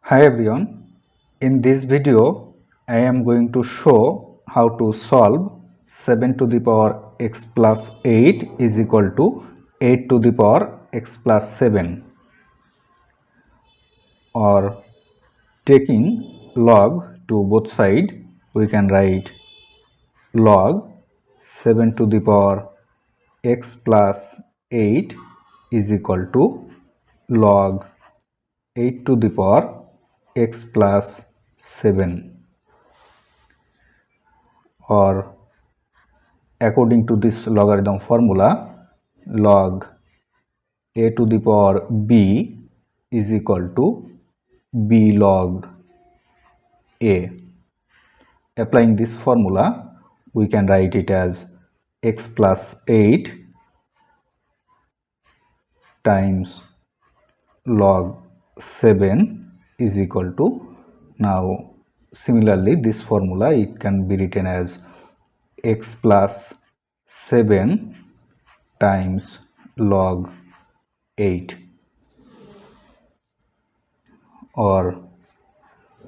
Hi everyone, in this video I am going to show how to solve 7 to the power x plus 8 is equal to 8 to the power x plus 7, or taking log to both sides we can write log 7 to the power x plus 8 is equal to log 8 to the power x plus 7, or according to this logarithm formula, log a to the power b is equal to b log a. Applying this formula, we can write it as x plus 8 times log 7 is equal to, now similarly this formula it can be written as x plus 7 times log 8, or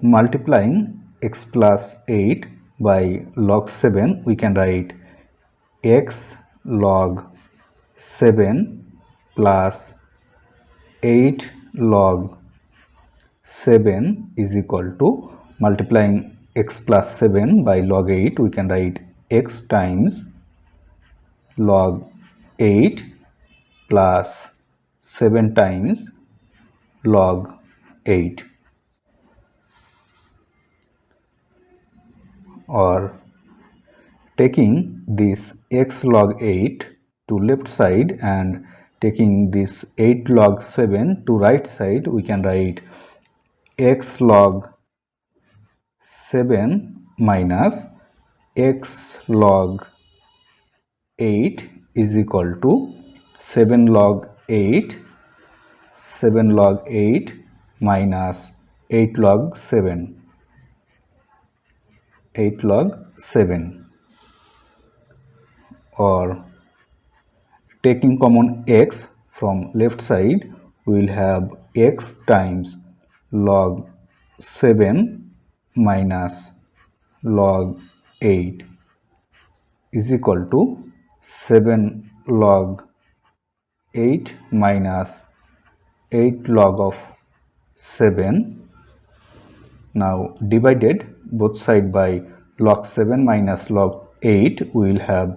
multiplying x plus 8 by log 7 we can write x log 7 plus 8 log 7 is equal to, multiplying x plus 7 by log 8 we can write x times log 8 plus 7 times log 8, or taking this x log 8 to left side and taking this 8 log 7 to right side we can write x log 7 minus x log 8 is equal to 7 log 8 minus 8 log 7, or taking common x from left side we will have x times log 7 minus log 8 is equal to 7 log 8 minus 8 log of 7. Now divided both side by log 7 minus log 8 we will have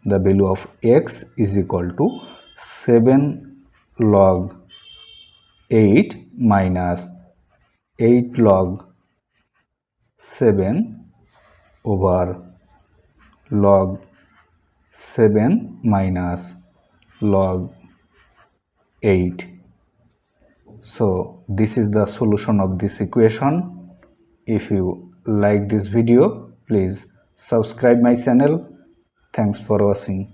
the value of x is equal to 7 log 8 minus 8 log 7 over log 7 minus log 8. So this is the solution of this equation. If you like this video, please subscribe my channel. Thanks for watching.